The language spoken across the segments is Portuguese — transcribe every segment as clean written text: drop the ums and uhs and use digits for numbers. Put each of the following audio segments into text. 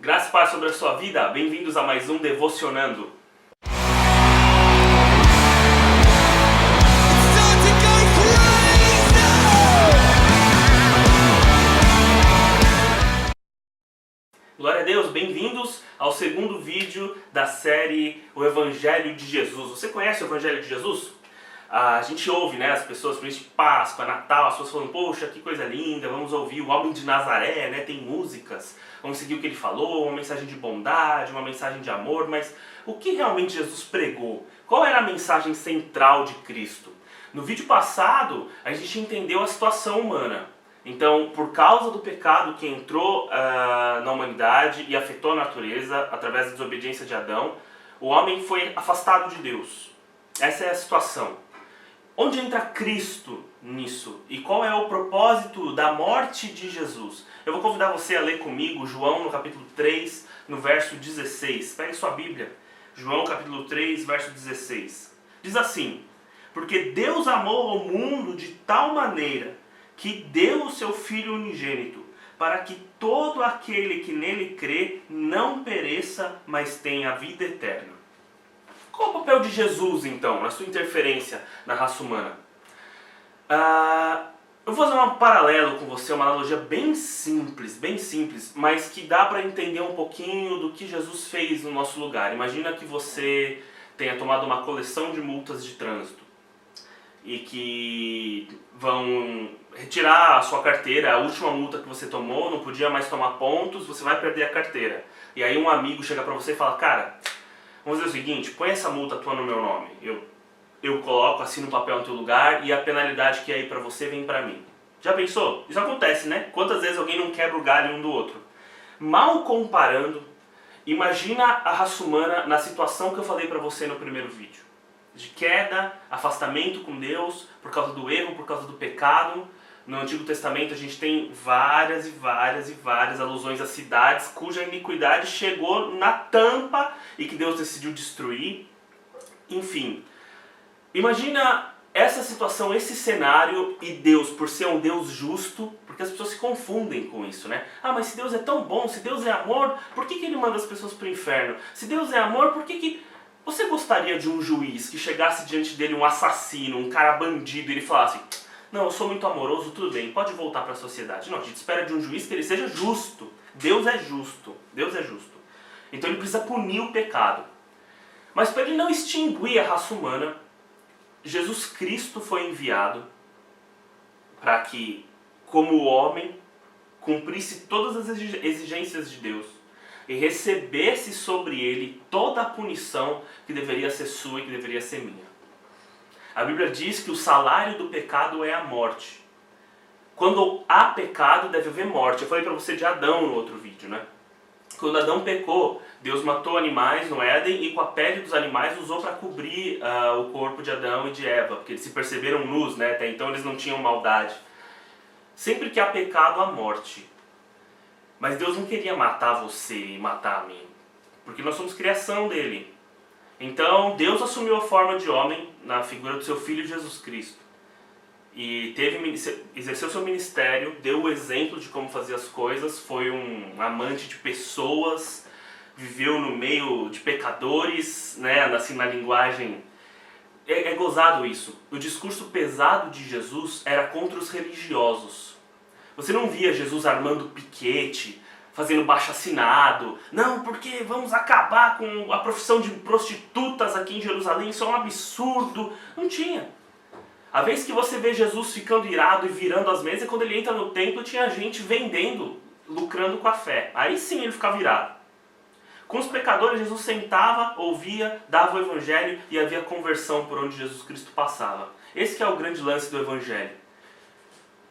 Graça e paz sobre a sua vida, bem-vindos a mais um Devocionando. Glória a Deus, bem-vindos ao segundo vídeo da série O Evangelho de Jesus. Você conhece o Evangelho de Jesus? A gente ouve, né, as pessoas, principalmente Páscoa, Natal, as pessoas falando, poxa, que coisa linda, vamos ouvir o homem de Nazaré, né, tem músicas, vamos seguir o que ele falou, uma mensagem de bondade, uma mensagem de amor, mas o que realmente Jesus pregou? Qual era a mensagem central de Cristo? No vídeo passado, a gente entendeu a situação humana. Então, por causa do pecado que entrou na humanidade e afetou a natureza através da desobediência de Adão, o homem foi afastado de Deus. Essa é a situação. Onde entra Cristo nisso? E qual é o propósito da morte de Jesus? Eu vou convidar você a ler comigo João no capítulo 3, no verso 16. Pegue sua Bíblia. João capítulo 3, verso 16. Diz assim: porque Deus amou o mundo de tal maneira que deu o seu Filho unigênito, para que todo aquele que nele crê não pereça, mas tenha a vida eterna. Qual o papel de Jesus, então, na sua interferência na raça humana? Eu vou fazer um paralelo com você, uma analogia bem simples, mas que dá para entender um pouquinho do que Jesus fez no nosso lugar. Imagina que você tenha tomado uma coleção de multas de trânsito e que vão retirar a sua carteira, a última multa que você tomou, não podia mais tomar pontos, você vai perder a carteira. E aí um amigo chega pra você e fala, cara, vamos fazer o seguinte, põe essa multa tua no meu nome, eu coloco, assino o papel no teu lugar e a penalidade que é aí pra você vem pra mim. Já pensou? Isso acontece, né? Quantas vezes alguém não quebra o galho um do outro? Mal comparando, imagina a raça humana na situação que eu falei pra você no primeiro vídeo. De queda, afastamento com Deus, por causa do erro, por causa do pecado. No Antigo Testamento a gente tem várias alusões a cidades cuja iniquidade chegou na tampa e que Deus decidiu destruir. Enfim, imagina essa situação, esse cenário e Deus, por ser um Deus justo, porque as pessoas se confundem com isso, né? Ah, mas se Deus é tão bom, se Deus é amor, por que Ele manda as pessoas para o inferno? Se Deus é amor, por que... Você gostaria de um juiz que chegasse diante dele um assassino, um cara bandido, e ele falasse, não, eu sou muito amoroso, tudo bem, pode voltar para a sociedade. Não, a gente espera de um juiz que ele seja justo. Deus é justo. Deus é justo. Então ele precisa punir o pecado. Mas para ele não extinguir a raça humana, Jesus Cristo foi enviado para que, como homem, cumprisse todas as exigências de Deus e recebesse sobre ele toda a punição que deveria ser sua e que deveria ser minha. A Bíblia diz que o salário do pecado é a morte. Quando há pecado, deve haver morte. Eu falei para você de Adão no outro vídeo, né? Quando Adão pecou, Deus matou animais no Éden e com a pele dos animais usou para cobrir o corpo de Adão e de Eva, porque eles se perceberam nus, né? Até então eles não tinham maldade. Sempre que há pecado, há morte. Mas Deus não queria matar você e matar a mim, porque nós somos criação dele. Então Deus assumiu a forma de homem na figura do seu Filho Jesus Cristo. E exerceu seu ministério, deu o exemplo de como fazer as coisas, foi um amante de pessoas, viveu no meio de pecadores, né, assim na linguagem... É gozado isso. O discurso pesado de Jesus era contra os religiosos. Você não via Jesus armando piquete, fazendo baixo-assinado. Não, porque vamos acabar com a profissão de prostitutas aqui em Jerusalém, isso é um absurdo. Não tinha. A vez que você vê Jesus ficando irado e virando as mesas, é quando ele entra no templo tinha gente vendendo, lucrando com a fé. Aí sim ele ficava irado. Com os pecadores, Jesus sentava, ouvia, dava o evangelho e havia conversão por onde Jesus Cristo passava. Esse que é o grande lance do evangelho.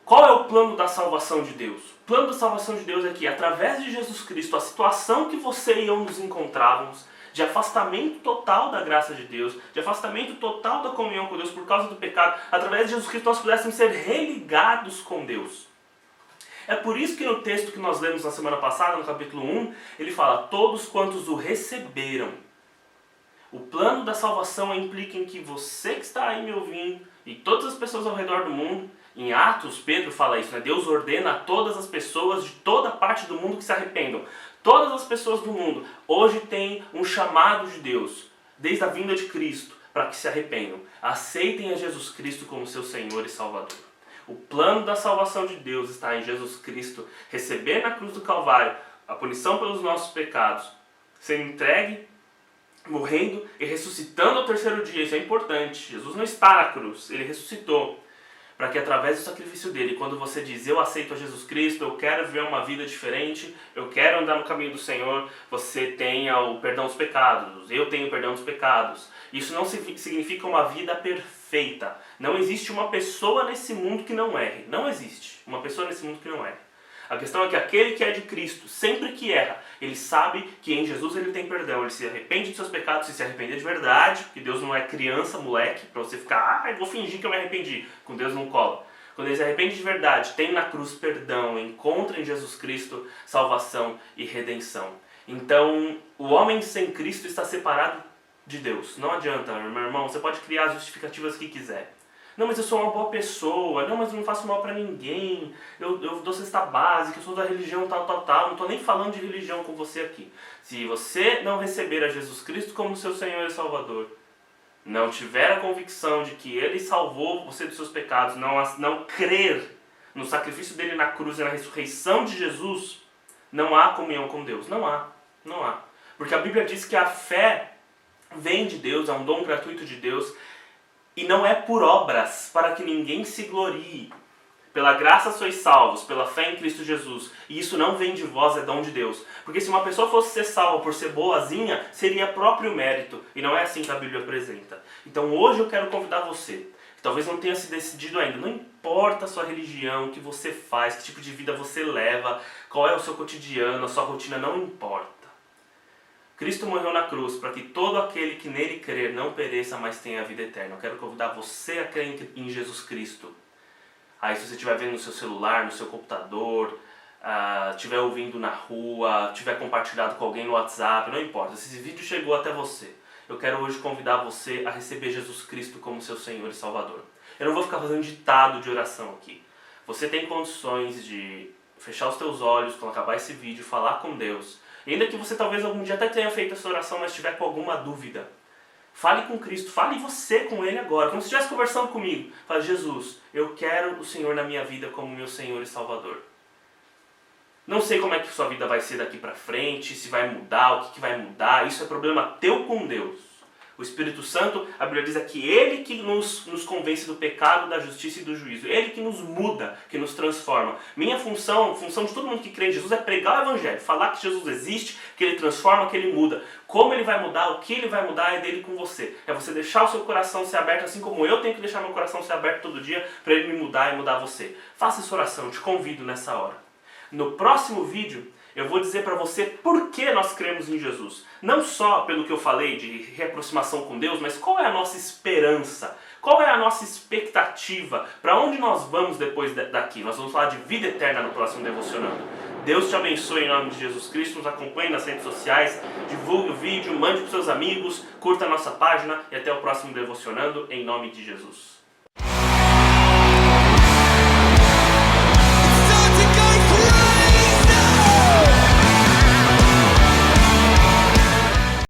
Qual é o plano da salvação de Deus? O plano da salvação de Deus é que, através de Jesus Cristo, a situação que você e eu nos encontrávamos, de afastamento total da graça de Deus, de afastamento total da comunhão com Deus por causa do pecado, através de Jesus Cristo nós pudéssemos ser religados com Deus. É por isso que no texto que nós lemos na semana passada, no capítulo 1, ele fala, todos quantos o receberam. O plano da salvação implica em que você que está aí me ouvindo, e todas as pessoas ao redor do mundo, em Atos, Pedro fala isso, né? Deus ordena a todas as pessoas de toda parte do mundo que se arrependam. Todas as pessoas do mundo hoje têm um chamado de Deus, desde a vinda de Cristo, para que se arrependam. Aceitem a Jesus Cristo como seu Senhor e Salvador. O plano da salvação de Deus está em Jesus Cristo receber na cruz do Calvário a punição pelos nossos pecados, ser entregue, morrendo e ressuscitando ao terceiro dia. Isso é importante. Jesus não está na cruz, ele ressuscitou. Para que através do sacrifício dele, quando você diz, eu aceito a Jesus Cristo, eu quero viver uma vida diferente, eu quero andar no caminho do Senhor, você tenha o perdão dos pecados, eu tenho o perdão dos pecados. Isso não significa uma vida perfeita. Não existe uma pessoa nesse mundo que não erre. Não existe uma pessoa nesse mundo que não erre. A questão é que aquele que é de Cristo, sempre que erra, ele sabe que em Jesus ele tem perdão, ele se arrepende de seus pecados, se arrepender de verdade, porque Deus não é criança, moleque, para você ficar, eu vou fingir que eu me arrependi, com Deus não cola. Quando ele se arrepende de verdade, tem na cruz perdão, encontra em Jesus Cristo salvação e redenção. Então, o homem sem Cristo está separado de Deus. Não adianta, meu irmão, você pode criar as justificativas que quiser. Não, mas eu sou uma boa pessoa. Não, mas eu não faço mal pra ninguém. Eu dou cesta básica, eu sou da religião tal. Não tô nem falando de religião com você aqui. Se você não receber a Jesus Cristo como seu Senhor e Salvador, não tiver a convicção de que Ele salvou você dos seus pecados, não crer no sacrifício dele na cruz e na ressurreição de Jesus, não há comunhão com Deus. Não há. Porque a Bíblia diz que a fé vem de Deus, é um dom gratuito de Deus, e não é por obras, para que ninguém se glorie. Pela graça sois salvos, pela fé em Cristo Jesus. E isso não vem de vós, é dom de Deus. Porque se uma pessoa fosse ser salva por ser boazinha, seria próprio mérito. E não é assim que a Bíblia apresenta. Então hoje eu quero convidar você, que talvez não tenha se decidido ainda. Não importa a sua religião, o que você faz, que tipo de vida você leva, qual é o seu cotidiano, a sua rotina, não importa. Cristo morreu na cruz para que todo aquele que nele crer não pereça, mas tenha a vida eterna. Eu quero convidar você a crer em Jesus Cristo. Aí se você estiver vendo no seu celular, no seu computador, estiver ouvindo na rua, estiver compartilhado com alguém no WhatsApp, não importa. Se esse vídeo chegou até você, eu quero hoje convidar você a receber Jesus Cristo como seu Senhor e Salvador. Eu não vou ficar fazendo ditado de oração aqui. Você tem condições de fechar os teus olhos quando acabar esse vídeo, falar com Deus. E ainda que você talvez algum dia até tenha feito essa oração, mas estiver com alguma dúvida, fale com Cristo, fale você com Ele agora, como se estivesse conversando comigo. Fale, Jesus, eu quero o Senhor na minha vida como meu Senhor e Salvador. Não sei como é que sua vida vai ser daqui pra frente, se vai mudar, o que vai mudar, isso é problema teu com Deus. O Espírito Santo, a Bíblia diz que Ele que nos convence do pecado, da justiça e do juízo. Ele que nos muda, que nos transforma. Minha função, a função de todo mundo que crê em Jesus é pregar o Evangelho. Falar que Jesus existe, que Ele transforma, que Ele muda. Como Ele vai mudar, o que Ele vai mudar é dele com você. É você deixar o seu coração ser aberto, assim como eu tenho que deixar meu coração ser aberto todo dia para Ele me mudar e mudar você. Faça essa oração, te convido nessa hora. No próximo vídeo, eu vou dizer para você por que nós cremos em Jesus. Não só pelo que eu falei de reaproximação com Deus, mas qual é a nossa esperança? Qual é a nossa expectativa? Para onde nós vamos depois daqui? Nós vamos falar de vida eterna no próximo Devocionando. Deus te abençoe em nome de Jesus Cristo. Nos acompanhe nas redes sociais, divulgue o vídeo, mande para os seus amigos, curta a nossa página e até o próximo Devocionando em nome de Jesus.